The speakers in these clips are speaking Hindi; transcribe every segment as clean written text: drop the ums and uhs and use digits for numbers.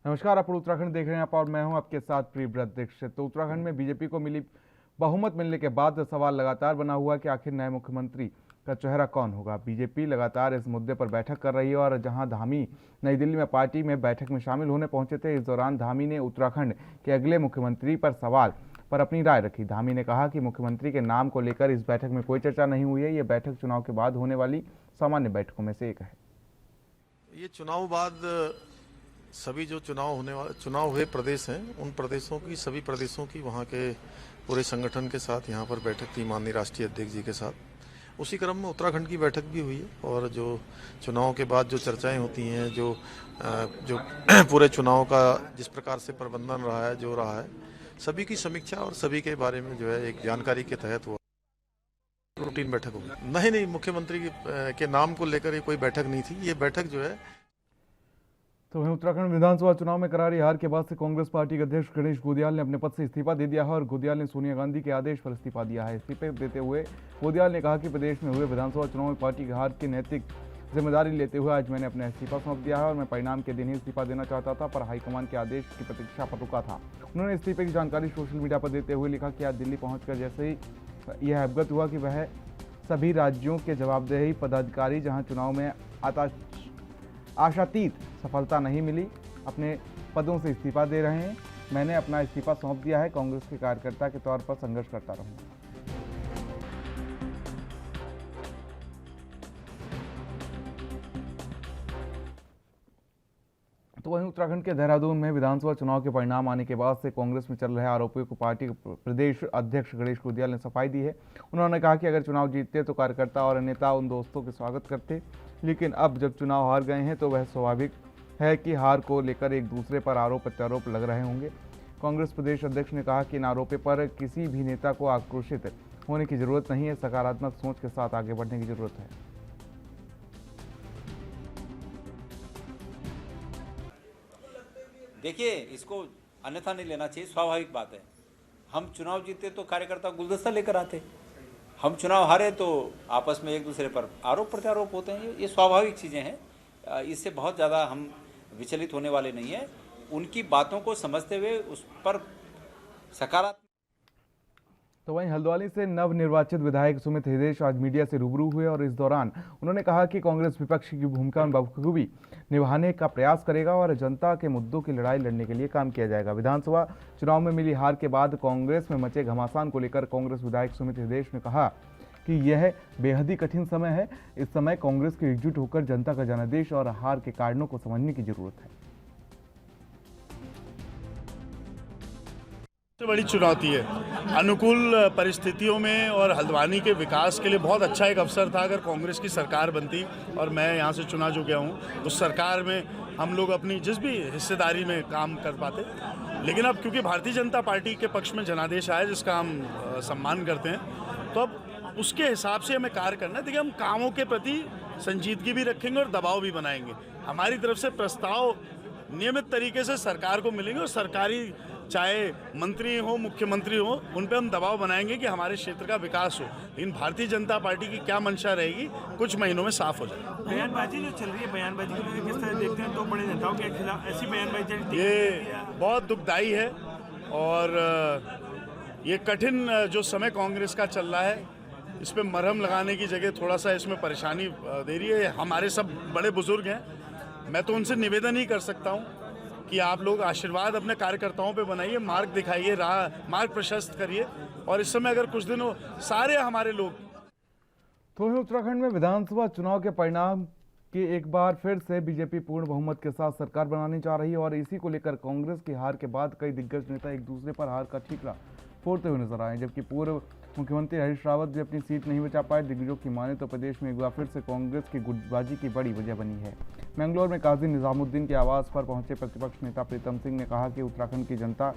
नमस्कार, आप उत्तराखंड देख रहे हैं और मैं हूं आपके साथ प्रियव्रत दीक्षित। तो उत्तराखंड में बीजेपी को मिली बहुमत मिलने के बाद सवाल लगातार बना हुआ कि आखिर नए मुख्यमंत्री का चेहरा कौन होगा। बीजेपी लगातार इस मुद्दे पर बैठक कर रही है और जहां धामी नई दिल्ली में पार्टी में बैठक में शामिल होने पहुंचे थे, इस दौरान धामी ने उत्तराखंड के अगले मुख्यमंत्री पर सवाल पर अपनी राय रखी। धामी ने कहा कि मुख्यमंत्री के नाम को लेकर इस बैठक में कोई चर्चा नहीं हुई है। ये बैठक चुनाव के बाद होने वाली सामान्य बैठकों में से एक है। ये चुनाव बाद सभी जो चुनाव हुए प्रदेश हैं, उन प्रदेशों की सभी प्रदेशों की वहाँ के पूरे संगठन के साथ यहाँ पर बैठक थी माननीय राष्ट्रीय अध्यक्ष जी के साथ। उसी क्रम में उत्तराखंड की बैठक भी हुई है और जो चुनाव के बाद जो चर्चाएं होती हैं, जो पूरे चुनाव का जिस प्रकार से प्रबंधन रहा है, जो रहा है, सभी की समीक्षा और सभी के बारे में जो है एक जानकारी के तहत हुआ रूटीन बैठक होगी। नहीं, मुख्यमंत्री के नाम को लेकर ये कोई बैठक नहीं थी। ये बैठक जो है तो वहीं उत्तराखंड विधानसभा चुनाव में करारी हार के बाद से कांग्रेस पार्टी के अध्यक्ष गणेश गोदियाल ने अपने पद से इस्तीफा दे दिया है और गोदियाल ने सोनिया गांधी के आदेश पर इस्तीफा दिया है। इस्तीफे देते हुए गोदियाल ने कहा कि प्रदेश में हुए विधानसभा चुनाव में पार्टी की हार की नैतिक जिम्मेदारी लेते हुए आज मैंने अपना इस्तीफा सौंप दिया है और मैं परिणाम के दिन ही इस्तीफा देना चाहता था, पर हाईकमान के आदेश की प्रतीक्षा पर रुका था। उन्होंने इस्तीफे की जानकारी सोशल मीडिया पर देते हुए लिखा कि आज दिल्ली पहुंचकर जैसे ही यह अवगत हुआ कि वह सभी राज्यों के जवाबदेही पदाधिकारी जहां चुनाव में आशातीत सफलता नहीं मिली, अपने पदों से इस्तीफा दे रहे हैं। मैंने अपना इस्तीफा सौंप दिया है। कांग्रेस के कार्यकर्ता के तौर पर संघर्ष करता रहूंगा। तो वहीं उत्तराखंड के देहरादून में विधानसभा चुनाव के परिणाम आने के बाद से कांग्रेस में चल रहे आरोपों को पार्टी के प्रदेश अध्यक्ष गणेश गोदियाल ने सफाई दी है। उन्होंने कहा कि अगर चुनाव जीतते तो कार्यकर्ता और नेता उन दोस्तों के स्वागत करते, लेकिन अब जब चुनाव हार गए हैं तो वह स्वाभाविक है कि हार को लेकर एक दूसरे पर आरोप प्रत्यारोप लग रहे होंगे। कांग्रेस प्रदेश अध्यक्ष ने कहा कि इन आरोपों पर किसी भी नेता को आक्रोशित होने की जरूरत नहीं है, सकारात्मक सोच के साथ आगे बढ़ने की जरूरत है। देखिए, इसको अन्यथा नहीं लेना चाहिए। स्वाभाविक बात है, हम चुनाव जीते तो कार्यकर्ता गुलदस्ता लेकर आते, हम चुनाव हारे तो आपस में एक दूसरे पर आरोप प्रत्यारोप होते हैं। ये स्वाभाविक चीज़ें हैं, इससे बहुत ज़्यादा हम विचलित होने वाले नहीं हैं। उनकी बातों को समझते हुए उस पर सकारात्मक। तो वहीं हल्द्वानी से नवनिर्वाचित विधायक सुमित हृदयेश आज मीडिया से रूबरू हुए और इस दौरान उन्होंने कहा कि कांग्रेस विपक्ष की भूमिका बखूबी निभाने का प्रयास करेगा और जनता के मुद्दों की लड़ाई लड़ने के लिए काम किया जाएगा। विधानसभा चुनाव में मिली हार के बाद कांग्रेस में मचे घमासान को लेकर कांग्रेस विधायक सुमित हृदयेश ने कहा कि यह बेहद ही कठिन समय है। इस समय कांग्रेस को एकजुट होकर जनता का जनादेश और हार के कारणों को समझने की जरूरत है। सबसे बड़ी चुनौती है अनुकूल परिस्थितियों में और हल्द्वानी के विकास के लिए बहुत अच्छा एक अवसर था अगर कांग्रेस की सरकार बनती और मैं यहाँ से चुना जो गया हूँ उस सरकार में हम लोग अपनी जिस भी हिस्सेदारी में काम कर पाते। लेकिन अब क्योंकि भारतीय जनता पार्टी के पक्ष में जनादेश आया जिसका हम सम्मान करते हैं, तो अब उसके हिसाब से हमें कार्य करना है। देखिए, हम कामों के प्रति संजीदगी भी रखेंगे और दबाव भी बनाएंगे। हमारी तरफ से प्रस्ताव नियमित तरीके से सरकार को मिलेंगे और सरकारी चाहे मंत्री हो मुख्यमंत्री हो उन पे हम दबाव बनाएंगे कि हमारे क्षेत्र का विकास हो। लेकिन भारतीय जनता पार्टी की क्या मंशा रहेगी कुछ महीनों में साफ हो जाएगी। बयानबाजी जो चल रही है, बयानबाजी को लेकर किस तरह देखते हैं? तो बड़े नेताओं के खिलाफ ऐसी बयानबाजी ये बहुत दुखदायी है और ये कठिन जो समय कांग्रेस का चल रहा है इस पर मरहम लगाने की जगह थोड़ा सा इसमें परेशानी दे रही है। हमारे सब बड़े बुजुर्ग हैं, मैं तो उनसे निवेदन ही कर सकता हूँ कि आप लोग आशीर्वाद अपने कार्यकर्ताओं पे बनाइए, मार्ग दिखाइए, मार्ग प्रशस्त करिए और इस समय अगर कुछ दिनों सारे हमारे लोग। तो उत्तराखंड में विधानसभा चुनाव के परिणाम की एक बार फिर से बीजेपी पूर्ण बहुमत के साथ सरकार बनानी चाह रही है और इसी को लेकर कांग्रेस की हार के बाद कई दिग्गज नेता एक दूसरे पर हार का ठीकरा फोड़ते हुए नजर आए। जबकि पूर्व मुख्यमंत्री हरीश रावत भी अपनी सीट नहीं बचा पाए। दिग्गजों की माने तो प्रदेश में एक बार फिर से कांग्रेस की गुटबाजी की बड़ी वजह बनी है। मैंगलोर में काजी निजामुद्दीन के आवास पर पहुंचे प्रतिपक्ष नेता प्रीतम सिंह ने कहा कि उत्तराखंड की जनता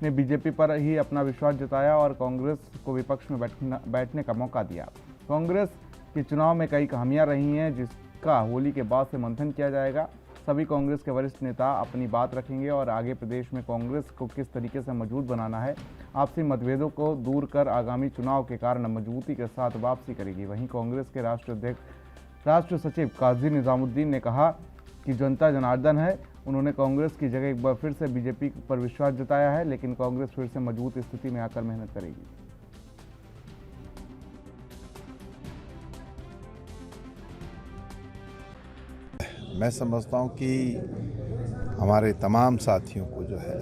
ने बीजेपी पर ही अपना विश्वास जताया और कांग्रेस को विपक्ष में बैठने का मौका दिया। कांग्रेस के चुनाव में कई खामियां रही हैं जिसका होली के बाद से मंथन किया जाएगा। सभी कांग्रेस के वरिष्ठ नेता अपनी बात रखेंगे और आगे प्रदेश में कांग्रेस को किस तरीके से मजबूत बनाना है, आपसी मतभेदों को दूर कर आगामी चुनाव के कारण मजबूती के साथ वापसी करेगी। वहीं कांग्रेस के राष्ट्र सचिव काजी निजामुद्दीन ने कहा कि जनता जनार्दन है, उन्होंने कांग्रेस की जगह एक बार फिर से बीजेपी पर विश्वास जताया है, लेकिन कांग्रेस फिर से मजबूत स्थिति में आकर मेहनत करेगी। मैं समझता हूँ कि हमारे तमाम साथियों को जो है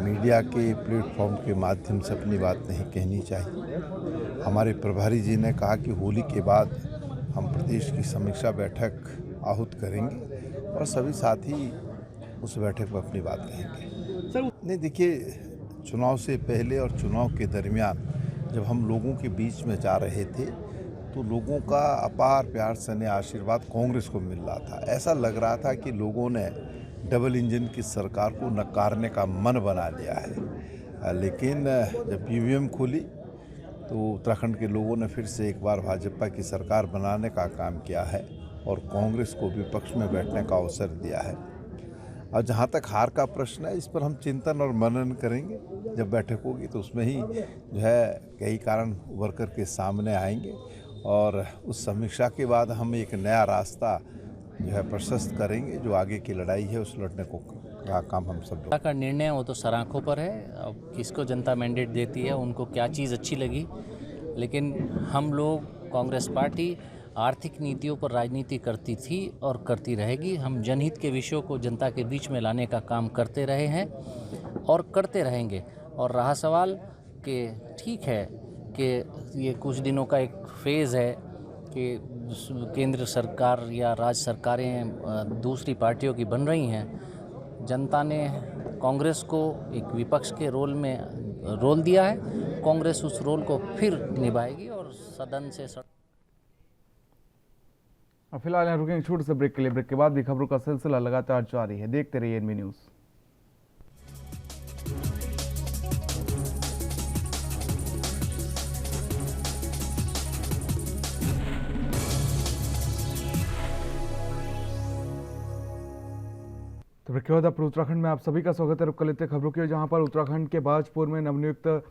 मीडिया के प्लेटफॉर्म के माध्यम से अपनी बात नहीं कहनी चाहिए। हमारे प्रभारी जी ने कहा कि होली के बाद हम प्रदेश की समीक्षा बैठक आहूत करेंगे और सभी साथी उस बैठक में अपनी बात कहेंगे। नहीं, देखिए, चुनाव से पहले और चुनाव के दरमियान जब हम लोगों के बीच में जा रहे थे तो लोगों का अपार प्यार स्नेह आशीर्वाद कांग्रेस को मिल रहा था। ऐसा लग रहा था कि लोगों ने डबल इंजन की सरकार को नकारने का मन बना लिया है। लेकिन जब ईवीएम खुली तो उत्तराखंड के लोगों ने फिर से एक बार भाजपा की सरकार बनाने का काम किया है और कांग्रेस को विपक्ष में बैठने का अवसर दिया है। और जहाँ तक हार का प्रश्न है, इस पर हम चिंतन और मनन करेंगे। जब बैठक होगी तो उसमें ही जो है कई कारण उभर कर के सामने आएंगे और उस समीक्षा के बाद हम एक नया रास्ता जो है प्रशस्त करेंगे। जो आगे की लड़ाई है उस लड़ने को का काम हम सब लोग का निर्णय वो तो सराखों पर है। अब किसको जनता मैंडेट देती है, उनको क्या चीज़ अच्छी लगी, लेकिन हम लोग कांग्रेस पार्टी आर्थिक नीतियों पर राजनीति करती थी और करती रहेगी। हम जनहित के विषयों को जनता के बीच में लाने का काम करते रहे हैं और करते रहेंगे। और रहा सवाल कि ठीक है कि ये कुछ दिनों का एक फेज़ है कि केंद्र सरकार या राज्य सरकारें दूसरी पार्टियों की बन रही हैं। जनता ने कांग्रेस को एक विपक्ष के रोल दिया है। कांग्रेस उस रोल को फिर निभाएगी और सदन से और फिलहाल यहाँ रुकेंगे छोटे से ब्रेक के लिए। ब्रेक के बाद भी खबरों का सिलसिला लगातार जारी है। देखते रहिए एनबी न्यूज़। तो ब्रेक के बाद आप उत्तराखंड में आप सभी का स्वागत है। रुक कर लेते खबरों की, जहां पर उत्तराखंड के बाजपुर में नवनियुक्त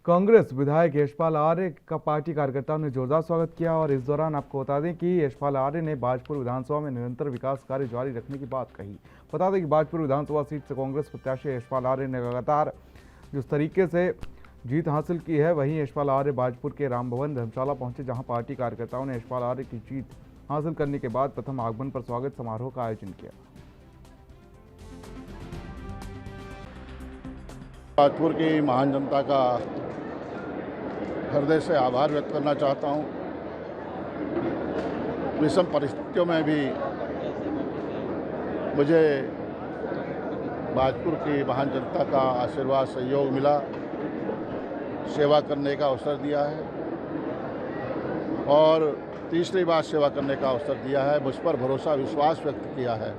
कांग्रेस विधायक यशपाल आर्य का पार्टी कार्यकर्ताओं ने जोरदार स्वागत किया। और इस दौरान आपको बता दें कि यशपाल आर्य ने बाजपुर विधानसभा में निरंतर विकास कार्य जारी रखने की बात कही। बता दें कि बाजपुर विधानसभा सीट से कांग्रेस प्रत्याशी यशपाल आर्य ने लगातार जिस तरीके से जीत हासिल की है, वहीं यशपाल आर्य बाजपुर के राम भवन धर्मशाला पहुंचे, जहां पार्टी कार्यकर्ताओं ने यशपाल आर्य की जीत हासिल करने के बाद प्रथम आगमन पर स्वागत समारोह का आयोजन किया। बाजपुर की महान जनता का हृदय से आभार व्यक्त करना चाहता हूं। विषम परिस्थितियों में भी मुझे बाजपुर की महान जनता का आशीर्वाद सहयोग मिला, सेवा करने का अवसर दिया है और तीसरी बार सेवा करने का अवसर दिया है। मुझ पर भरोसा विश्वास व्यक्त किया है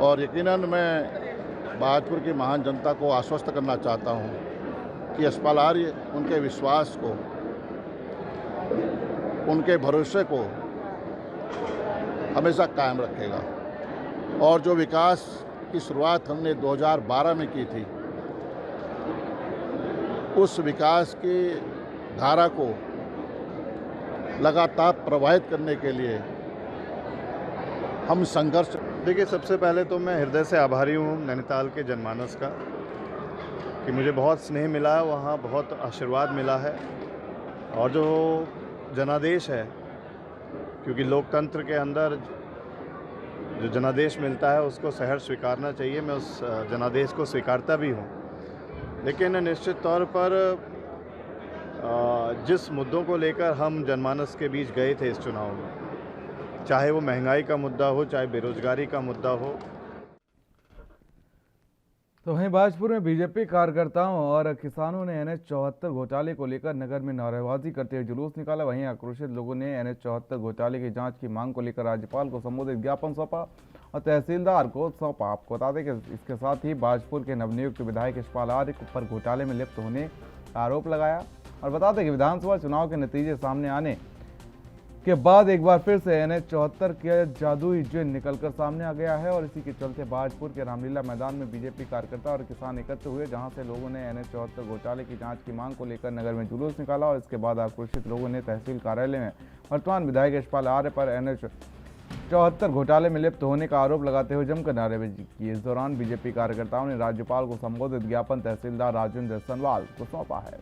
और यकीनन मैं बाजपुर की महान जनता को आश्वस्त करना चाहता हूं कि यशपाल आर्य उनके विश्वास को, उनके भरोसे को हमेशा कायम रखेगा और जो विकास की शुरुआत हमने 2012 में की थी, उस विकास की धारा को लगातार प्रवाहित करने के लिए हम संघर्ष। देखिए, सबसे पहले तो मैं हृदय से आभारी हूँ नैनीताल के जनमानस का कि मुझे बहुत स्नेह मिला, वहाँ बहुत आशीर्वाद मिला है और जो जनादेश है, क्योंकि लोकतंत्र के अंदर जो जनादेश मिलता है उसको सहर्ष स्वीकारना चाहिए। मैं उस जनादेश को स्वीकारता भी हूँ, लेकिन निश्चित तौर पर जिस मुद्दों को लेकर हम जनमानस के बीच गए थे इस चुनाव में, चाहे वो महंगाई का मुद्दा हो, चाहे बेरोजगारी का मुद्दा हो। तो वहीं बाजपुर में बीजेपी कार्यकर्ताओं और किसानों ने NH 74 घोटाले को लेकर नगर में नारेबाजी करते हुए जुलूस निकाला। वहीं आक्रोशित लोगों ने NH 74 घोटाले की जांच की मांग को लेकर राज्यपाल को संबोधित ज्ञापन सौंपा और तहसीलदार को सौंपा। आपको बता दें कि इसके साथ ही बाजपुर के नवनियुक्त विधायक यशपाल आर्य पर घोटाले में लिप्त होने का आरोप लगाया। और बता दें कि विधानसभा चुनाव के नतीजे सामने आने के बाद एक बार फिर से NH 74 के जादुई जिन निकलकर सामने आ गया है और इसी के चलते बाजपुर के रामलीला मैदान में बीजेपी कार्यकर्ता और किसान एकत्र हुए, जहां से लोगों ने NH 74 घोटाले की जांच की मांग को लेकर नगर में जुलूस निकाला। और इसके बाद आक्रोशित लोगों ने तहसील कार्यालय में वर्तमान विधायक यशपाल आर्य पर NH 74 घोटाले में लिप्त होने का आरोप लगाते हुए जमकर नारेबाजी की। इस दौरान बीजेपी कार्यकर्ताओं ने राज्यपाल को संबोधित ज्ञापन तहसीलदार राजेंद्र सनवाल को सौंपा है।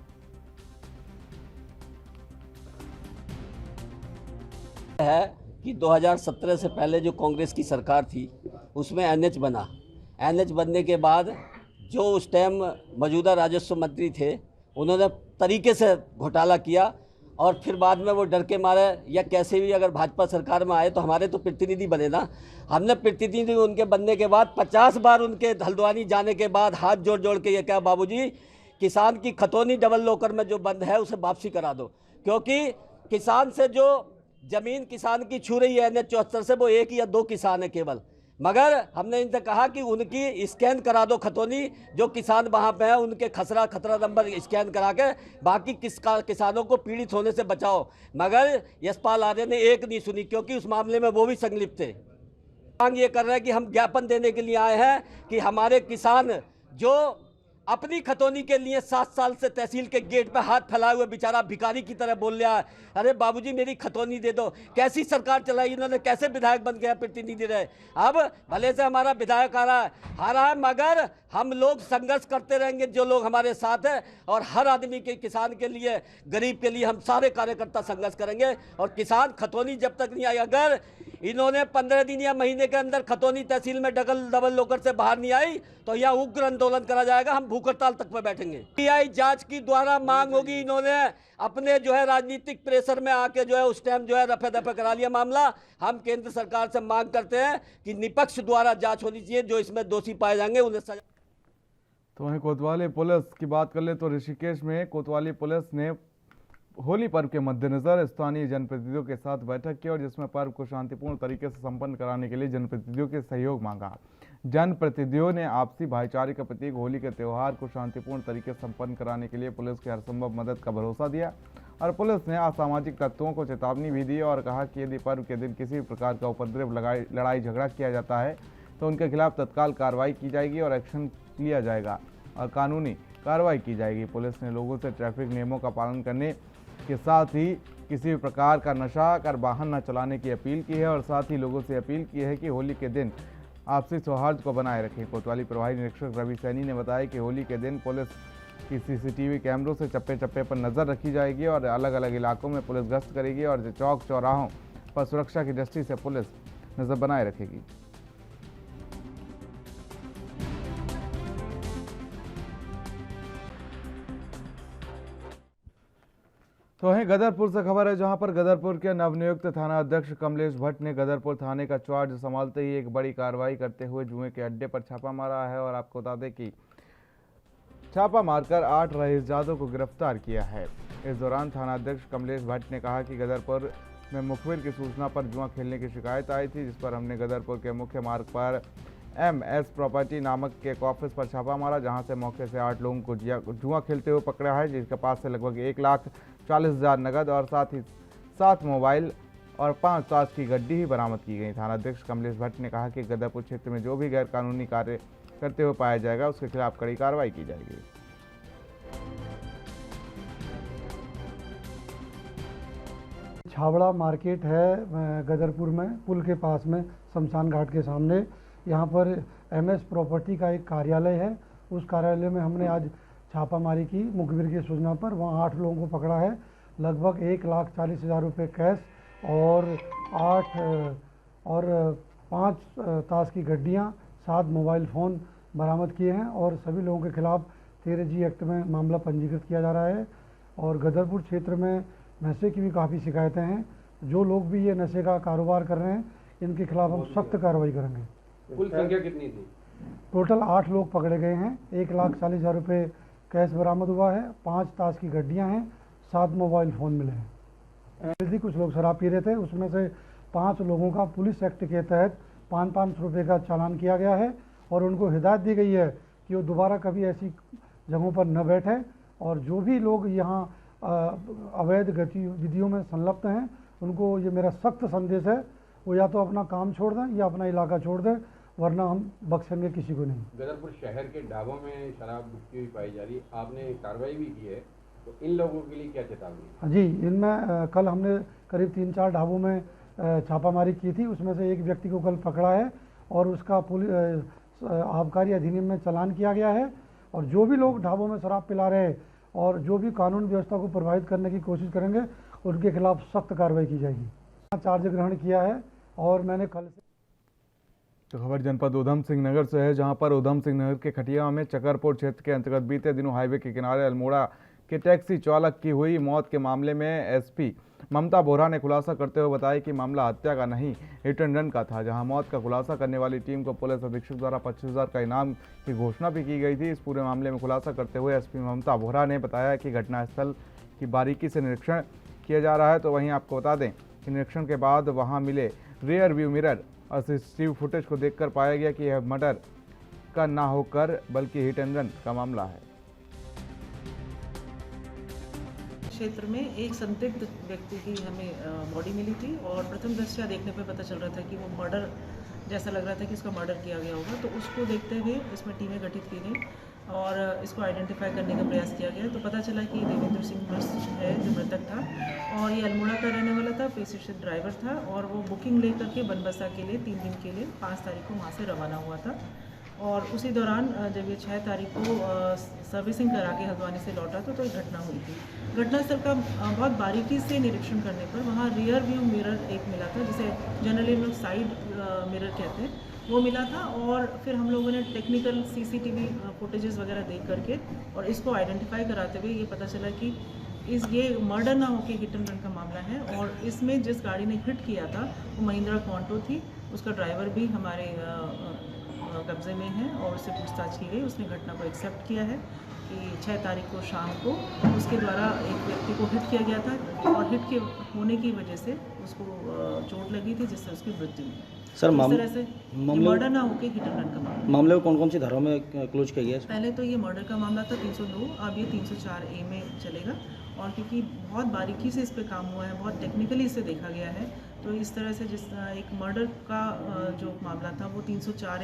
कि 2017 से पहले जो कांग्रेस की सरकार थी उसमें एनएच बना। एनएच बनने के बाद जो उस टाइम मौजूदा राजस्व मंत्री थे उन्होंने तरीके से घोटाला किया और फिर बाद में वो डर के मारे या कैसे भी अगर भाजपा सरकार में आए तो हमारे तो प्रतिनिधि बने ना। हमने प्रतिनिधि उनके बनने के बाद 50 बार उनके हल्द्वानी जाने के बाद हाथ जोड़ जोड़ के ये कहा, बाबूजी किसान की खतौनी डबल लोकर में जो बंद है उसे वापसी करा दो, क्योंकि किसान से जो जमीन किसान की छू रही है NH 74 से वो 1 या 2 किसान है केवल। मगर हमने इनसे कहा कि उनकी स्कैन करा दो खतौनी, जो किसान वहाँ पे है उनके खतरा नंबर स्कैन करा के बाकी किसानों को पीड़ित होने से बचाओ। मगर यशपाल आर्य ने एक नहीं सुनी, क्योंकि उस मामले में वो भी संलिप्त थे। मांग ये कर रहे हैं कि हम ज्ञापन देने के लिए आए हैं कि हमारे किसान जो अपनी खतौनी के लिए 7 साल से तहसील के गेट पे हाथ फैलाए हुए बेचारा भिखारी की तरह बोल रहा है, अरे बाबूजी मेरी खतौनी दे दो। कैसी सरकार चलाई इन्होंने, कैसे विधायक बन गया, प्रतिनिधि रहे। अब भले से हमारा विधायक हारा है, मगर हम लोग संघर्ष करते रहेंगे, जो लोग हमारे साथ हैं, और हर आदमी के किसान के लिए गरीब के लिए हम सारे कार्यकर्ता संघर्ष करेंगे। और किसान खतौनी जब तक नहीं आई, अगर इन्होंने 15 दिन या महीने के अंदर खतौनी तहसील में डबल लोकर से बाहर नहीं आई तो यह उग्र आंदोलन करा जाएगा, हम भूख हड़ताल तक में बैठेंगे। सीबीआई जांच की द्वारा मांग होगी, इन्होंने अपने जो है राजनीतिक प्रेशर में आके जो है उस टाइम जो है रफे दफे करा लिया मामला। हम केंद्र सरकार से मांग करते हैं कि निपक्ष द्वारा जांच होनी चाहिए, जो इसमें दोषी पाए जाएंगे उन्हें सजा। तो वहीं कोतवाली पुलिस की बात कर ले तो ऋषिकेश में कोतवाली पुलिस ने होली पर्व के मद्देनजर स्थानीय जनप्रतिनिधियों के साथ बैठक की और जिसमें पर्व को शांतिपूर्ण तरीके से संपन्न कराने के लिए जनप्रतिनिधियों के सहयोग मांगा। जनप्रतिनिधियों ने आपसी भाईचारे का प्रतीक होली के त्यौहार को शांतिपूर्ण तरीके से संपन्न कराने के लिए पुलिस की हरसंभव मदद का भरोसा दिया और पुलिस ने असामाजिक तत्वों को चेतावनी भी दी और कहा कि यदि पर्व के दिन किसी भी प्रकार का उपद्रव लड़ाई झगड़ा किया जाता है तो उनके खिलाफ तत्काल कार्रवाई की जाएगी और एक्शन लिया जाएगा और कानूनी कार्रवाई की जाएगी। पुलिस ने लोगों से ट्रैफिक नियमों का पालन करने के साथ ही किसी भी प्रकार का नशा कर वाहन न चलाने की अपील की है और साथ ही लोगों से अपील की है कि होली के दिन आपसी सौहार्द को बनाए रखें। कोतवाली प्रभारी निरीक्षक रवि सैनी ने बताया कि होली के दिन पुलिस की CCTV कैमरों से चप्पे चप्पे पर नज़र रखी जाएगी और अलग अलग इलाकों में पुलिस गश्त करेगी और चौक चौराहों पर सुरक्षा की दृष्टि से पुलिस नज़र बनाए रखेगी। तो वहीं गदरपुर से खबर है, जहां पर गदरपुर के नवनियुक्त थाना अध्यक्ष कमलेश भट्ट ने गदरपुर थाने का चार्ज संभालते ही एक बड़ी कार्रवाई करते हुए जुए के अड्डे पर छापा मारा है और आपको बता दें कि छापा मारकर 8 रईसजादों को गिरफ्तार किया है। इस दौरान थाना अध्यक्ष कमलेश भट्ट ने कहा कि गदरपुर में मुखबिर की सूचना पर जुआ खेलने की शिकायत आई थी, जिस पर हमने गदरपुर के मुख्य मार्ग पर MS प्रॉपर्टी नामक के एक ऑफिस पर छापा मारा, जहां से मौके से 8 लोगों को जुआ खेलते हुए पकड़ा है, जिसके पास से लगभग 1,40,000 नगद और साथ ही 7 मोबाइल और 5 ताश की गड्डी ही बरामद की गई। थाना अध्यक्ष कमलेश भट्ट ने कहा कि गदरपुर क्षेत्र में जो भी गैर कानूनी कार्य करते हुए पाया जाएगा उसके खिलाफ कड़ी कार्रवाई की जाएगी। छावड़ा मार्केट है गदरपुर में, पुल के पास में शमशान घाट के सामने। यहाँ पर MS प्रॉपर्टी का एक कार्यालय है, उस कार्यालय में हमने आज छापामारी की मुखबिर की सूचना पर। वहाँ 8 लोगों को पकड़ा है, लगभग 1,40,000 रुपये कैश और 5 ताश की गड्डियाँ, 7 मोबाइल फ़ोन बरामद किए हैं और सभी लोगों के खिलाफ 13G एक्ट में मामला पंजीकृत किया जा रहा है। और गदरपुर क्षेत्र में नशे की भी काफ़ी शिकायतें हैं, जो लोग भी ये नशे का कारोबार कर रहे हैं इनके खिलाफ हम सख्त कार्रवाई करेंगे। कुल संख्या कितनी थी? टोटल 8 लोग पकड़े गए हैं, 1,40,000 रुपये कैश बरामद हुआ है, 5 ताश की गड्डियां हैं, 7 मोबाइल फ़ोन मिले हैं। यदि कुछ लोग शराब पी रहे थे, उसमें से 5 लोगों का पुलिस एक्ट के तहत 500 रुपये का चालान किया गया है और उनको हिदायत दी गई है कि वो दोबारा कभी ऐसी जगहों पर न बैठे और जो भी लोग यहाँ अवैध गतिविधियों में संलग्न हैं उनको ये मेरा सख्त संदेश है, वो या तो अपना काम छोड़ दें या अपना इलाका छोड़ दें, वरना हम बख्शेंगे किसी को नहीं। गदरपुर शहर के ढाबों में शराब बिकती हुई पाई जा रही है, आपने कार्रवाई भी की है, तो इन लोगों के लिए क्या चेतावनी है? जी, इनमें कल हमने करीब 3-4 ढाबों में छापामारी की थी, उसमें से एक व्यक्ति को कल पकड़ा है और उसका पुलिस आबकारी अधिनियम में चालान किया गया है। और जो भी लोग ढाबों में शराब पिला रहे हैं और जो भी कानून व्यवस्था को प्रभावित करने की कोशिश करेंगे उनके खिलाफ सख्त कार्रवाई की जाएगी। चार्ज ग्रहण किया है और मैंने कल से। तो खबर जनपद उधम सिंह नगर से है, जहां पर उधम सिंह नगर के खटिया में चकरपुर क्षेत्र के अंतर्गत बीते दिनों हाईवे के किनारे अल्मोड़ा के टैक्सी चालक की हुई मौत के मामले में एसपी ममता बोहरा ने खुलासा करते हुए बताया कि मामला हत्या का नहीं हिट एंड रन का था, जहां मौत का खुलासा करने वाली टीम को पुलिस अधीक्षक द्वारा 25,000 का इनाम की घोषणा भी की गई थी। इस पूरे मामले में खुलासा करते हुए एसपी ममता बोहरा ने बताया कि घटनास्थल की बारीकी से निरीक्षण किया जा रहा है। तो वहीं आपको बता दें कि निरीक्षण के बाद वहाँ मिले रियर व्यू मिरर और सीसीटीवी फुटेज को देखकर पाया गया कि यह मर्डर का ना होकर बल्कि हिट एंड रन का मामला है। क्षेत्र में एक संदिग्ध व्यक्ति की हमें बॉडी मिली थी और प्रथम दृष्टया देखने पर पता चल रहा था कि वो मर्डर जैसा लग रहा था कि इसका मर्डर किया गया होगा। तो उसको देखते हुए इसमें टीमें गठित की गई और इसको आइडेंटिफाई करने का प्रयास किया गया। तो पता चला कि देवेंद्र सिंह है जो मृतक था और ये अल्मोड़ा का रहने वाला था, पेशे ड्राइवर था और वो बुकिंग लेकर के बनबसा के लिए 3 दिन के लिए 5 तारीख को वहाँ से रवाना हुआ था। और उसी दौरान जब ये 6 तारीख को सर्विसिंग करा के हल्द्वानी से लौटा तो एक घटना हुई थी। घटनास्थल का बहुत बारीकी से निरीक्षण करने पर वहाँ रियर व्यू मिरर एक मिला था, जिसे जनरली लोग साइड मिरर कहते हैं, वो मिला था। और फिर हम लोगों ने टेक्निकल सीसीटीवी फुटेजेस वगैरह देख करके और इसको आइडेंटिफाई कराते हुए ये पता चला कि ये मर्डर ना होकर हिट एंड रन का मामला है। और इसमें जिस गाड़ी ने हिट किया था वो महिंद्रा कॉन्टो थी, उसका ड्राइवर भी हमारे कब्जे में है और उससे पूछताछ की गई। उसने घटना को एक्सेप्ट किया है कि 6 तारीख को शाम को उसके द्वारा एक व्यक्ति को हिट किया गया था और हिट के होने की वजह से उसको चोट लगी थी जिससे उसकी मृत्यु हुई। सर इस तरह से मर्डर ना होकर हिट एंड रन का मामले को कौन-कौन सी धाराओं में क्लोज किया गया है? पहले तो ये मर्डर का मामला था 302, अब ये 304A में चलेगा। और क्योंकि बहुत बारीकी से इस पे काम हुआ है, बहुत टेक्निकली इसे देखा गया है, तो इस तरह से जिस एक मर्डर का जो मामला था वो 304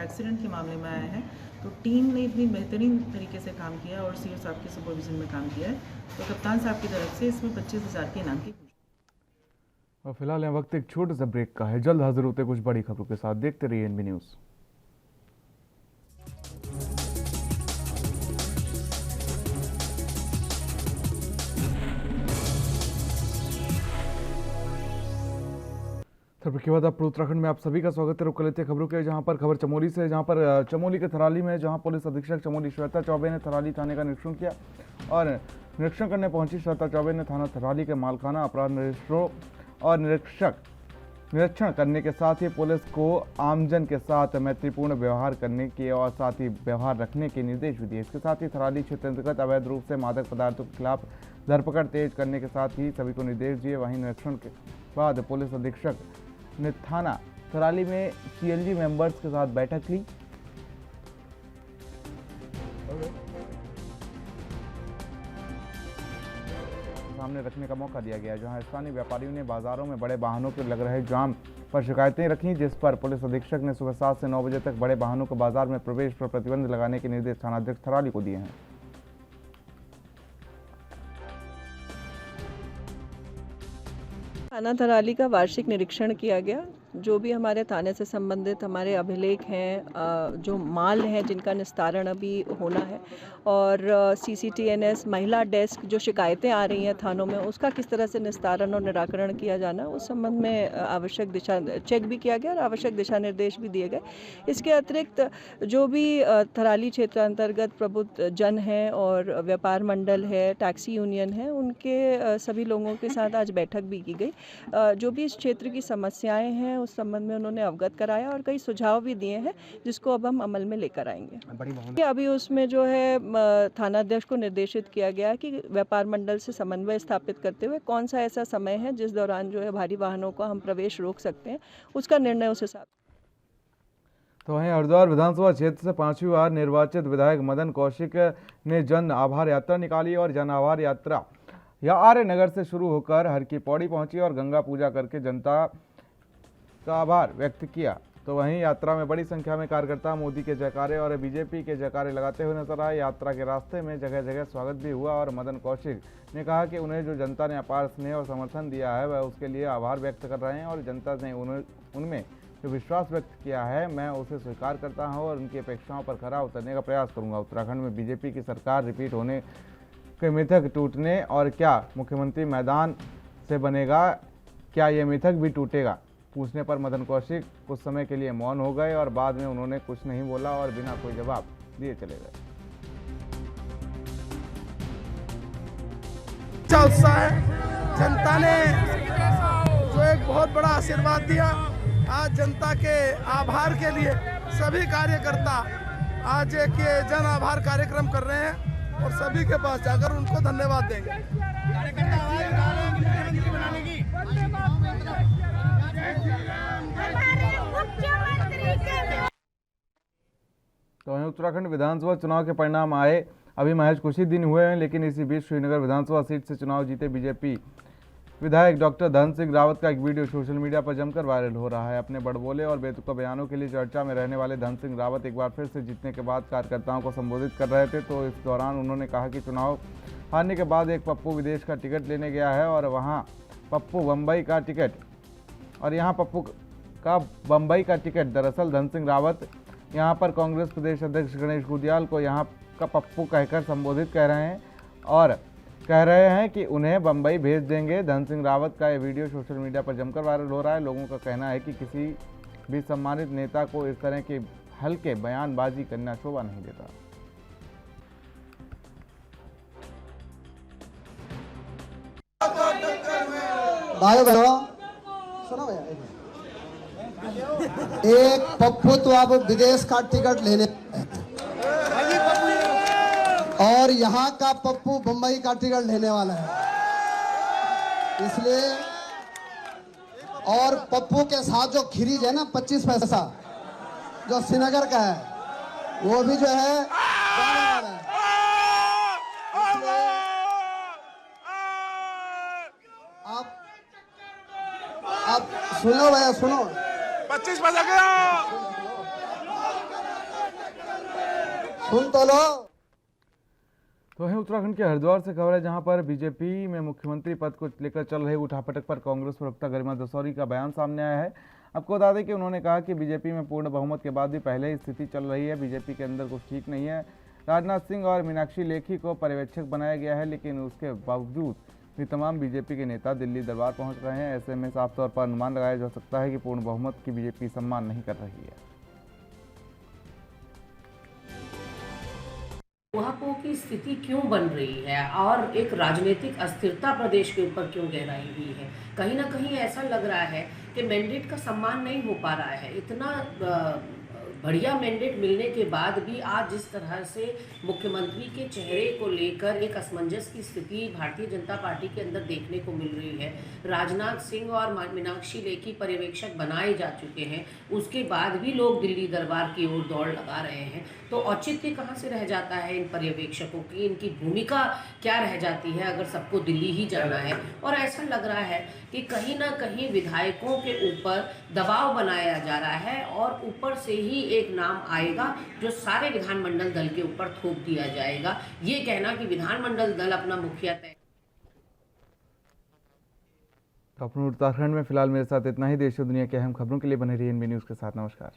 एक्सीडेंट के मामले में आया है। तो टीम ने इतनी बेहतरीन तरीके से काम किया और सीओ साहब के सुपरविजन में काम किया है। तो कप्तान साहब की तरफ से इसमें 25,000 के इनाम की। और फिलहाल यह वक्त एक छोटे से ब्रेक का है। जल्द हाजिर होते कुछ बड़ी खबरों के साथ। देखते रहिए एनबी न्यूज़। के बाद आप उत्तराखंड में आप सभी का स्वागत है। रुक लेते हैं खबरों के, जहां पर खबर चमोली से, जहां पर चमोली के थराली में जहां पुलिस अधीक्षक चमोली श्वेता चौबे ने थराली थाने का निरीक्षण किया और निरीक्षण करने पहुंची श्वेता चौबे ने थाना थराली के मालखाना अपराध निरीक्षकों और निरीक्षण करने के साथ ही पुलिस को आमजन के साथ मैत्रीपूर्ण व्यवहार करने के और साथ ही व्यवहार रखने के निर्देश भी दिए। इसके साथ ही थराली क्षेत्र अंतर्गत अवैध रूप से मादक पदार्थों के खिलाफ धरपकड़ तेज करने के साथ ही सभी को निर्देश दिए। वहीं निरीक्षण के बाद पुलिस अधीक्षक ने थाना थराली में सीएलजी मेंबर्स के साथ बैठक ली। सामने रखने का मौका दिया गया, जहां स्थानीय व्यापारियों ने बाजारों में बड़े वाहनों के लग रहे जाम पर शिकायतें रखी, जिस पर पुलिस अधीक्षक ने सुबह 7 से 9 बजे तक बड़े वाहनों को बाजार में प्रवेश पर प्रतिबंध लगाने के निर्देश थानाध्यक्ष थराली को दिए हैं। थाना थराली का वार्षिक निरीक्षण किया गया। जो भी हमारे थाने से संबंधित हमारे अभिलेख हैं, जो माल हैं जिनका निस्तारण अभी होना है, और CCTNS महिला डेस्क जो शिकायतें आ रही हैं थानों में, उसका किस तरह से निस्तारण और निराकरण किया जाना, उस संबंध में आवश्यक दिशा चेक भी किया गया और आवश्यक दिशा निर्देश भी दिए गए। इसके अतिरिक्त जो भी थराली क्षेत्र अंतर्गत प्रबुद्ध जन हैं और व्यापार मंडल है, टैक्सी यूनियन है, उनके सभी लोगों के साथ आज बैठक भी की गई। जो भी इस क्षेत्र की समस्याएं हैं उस संबंध में उन्होंने अवगत कराया और कई सुझाव भी दिए हैं जिसको अब हम अमल में लेकर आएंगे। अभी उसमें जो है थानाध्यक्ष को निर्देशित किया गया कि व्यापार मंडल से समन्वय स्थापित करते हुए कौन सा ऐसा समय है जिस दौरान जो है भारी वाहनों का हम प्रवेश रोक सकते हैं, उसका निर्णय उस हिसाब। तो वहीं हरिद्वार विधानसभा क्षेत्र से 5वीं बार निर्वाचित विधायक मदन कौशिक ने जन आभार यात्रा निकाली और जन आभार यात्रा आर्य नगर से शुरू होकर हर की पौड़ी पहुंची और गंगा पूजा करके जनता का आभार व्यक्त किया। तो वहीं यात्रा में बड़ी संख्या में कार्यकर्ता मोदी के जयकारे और बीजेपी के जयकारे लगाते हुए नजर आए। यात्रा के रास्ते में जगह जगह स्वागत भी हुआ और मदन कौशिक ने कहा कि उन्हें जो जनता ने अपार स्नेह और समर्थन दिया है वह उसके लिए आभार व्यक्त कर रहे हैं और जनता ने उनमें जो विश्वास व्यक्त किया है मैं उसे स्वीकार करता हूं और उनकी अपेक्षाओं पर खरा उतरने का प्रयास करूंगा। उत्तराखंड में बीजेपी की सरकार रिपीट होने के मिथक टूटने और क्या मुख्यमंत्री मैदान से बनेगा, क्या ये मिथक भी टूटेगा, पूछने पर मदन कौशिक कुछ समय के लिए मौन हो गए और बाद में उन्होंने कुछ नहीं बोला और बिना कोई जवाब दिए चले गए। अच्छा उत्साह है, जनता ने जो एक बहुत बड़ा आशीर्वाद दिया, आज जनता के आभार के लिए सभी कार्यकर्ता आज एक ये जन आभार कार्यक्रम कर रहे हैं और सभी के पास जाकर उनको धन्यवाद देंगे। तो वहीं उत्तराखंड विधानसभा चुनाव के परिणाम आए अभी महज कुछ ही दिन हुए हैं, लेकिन इसी बीच श्रीनगर विधानसभा सीट से चुनाव जीते बीजेपी विधायक डॉक्टर धन सिंह रावत का एक वीडियो सोशल मीडिया पर जमकर वायरल हो रहा है। अपने बड़बोले और बेतुका बयानों के लिए चर्चा में रहने वाले धन सिंह रावत एक बार फिर से जीतने के बाद कार्यकर्ताओं को संबोधित कर रहे थे। तो इस दौरान उन्होंने कहा कि चुनाव हारने के बाद एक पप्पू विदेश का टिकट लेने गया है और वहाँ पप्पू बम्बई का टिकट और यहाँ पप्पू का बम्बई का टिकट। दरअसल धन सिंह रावत यहाँ पर कांग्रेस प्रदेश अध्यक्ष गणेश गुदियाल को यहाँ का पप्पू कहकर संबोधित कर रहे हैं और कह रहे हैं कि उन्हें बम्बई भेज देंगे। धन सिंह रावत का ये वीडियो सोशल मीडिया पर जमकर वायरल हो रहा है। लोगों का कहना है कि किसी भी सम्मानित नेता को इस तरह के हल्के बयानबाजी करना शोभा नहीं देता। भाई बहनों सुनो भैया, एक पप्पू तो अब विदेश का टिकट लेने और यहाँ का पप्पू बम्बई का टिकट लेने वाला है, इसलिए और पप्पू के साथ जो खीरीज है ना 25 पैसा जो श्रीनगर का है वो भी जो है जाने वाला है। आप सुनो भैया सुनो, 25 पैसा गया, सुन तो लो। तो वहीं उत्तराखंड के हरिद्वार से खबर है, जहां पर बीजेपी में मुख्यमंत्री पद को लेकर चल रही उठापटक पर कांग्रेस प्रवक्ता गरिमा दसौरी का बयान सामने आया है। आपको बता दें कि उन्होंने कहा कि बीजेपी में पूर्ण बहुमत के बाद भी पहले ही स्थिति चल रही है, बीजेपी के अंदर कुछ ठीक नहीं है। राजनाथ सिंह और मीनाक्षी लेखी को पर्यवेक्षक बनाया गया है, लेकिन उसके बावजूद भी तमाम बीजेपी के नेता दिल्ली दरबार पहुंच रहे हैं। ऐसे में साफ तौर पर अनुमान लगाया जा सकता है कि पूर्ण बहुमत की बीजेपी सम्मान नहीं कर रही है। वहां की स्थिति क्यों बन रही है और एक राजनीतिक अस्थिरता प्रदेश के ऊपर क्यों गहराई हुई है? कहीं ना कहीं ऐसा लग रहा है कि मैंडेट का सम्मान नहीं हो पा रहा है। इतना बढ़िया मैंडेट मिलने के बाद भी आज जिस तरह से मुख्यमंत्री के चेहरे को लेकर एक असमंजस की स्थिति भारतीय जनता पार्टी के अंदर देखने को मिल रही है। राजनाथ सिंह और मीनाक्षी लेखी पर्यवेक्षक बनाए जा चुके हैं, उसके बाद भी लोग दिल्ली दरबार की ओर दौड़ लगा रहे हैं। तो औचित्य कहाँ से रह जाता है इन पर्यवेक्षकों की? इनकी भूमिका क्या रह जाती है अगर सबको दिल्ली ही जाना है? और ऐसा लग रहा है कि कहीं ना कहीं विधायकों के ऊपर दबाव बनाया जा रहा है और ऊपर से ही एक नाम आएगा जो सारे विधानमंडल दल के ऊपर थोप दिया जाएगा। ये कहना कि विधानमंडल दल अपना मुखिया तय। तो अपने उत्तराखंड में फिलहाल मेरे साथ इतना ही। देश और दुनिया की अहम खबरों के लिए बने रहिए एनबी न्यूज़ के साथ। नमस्कार।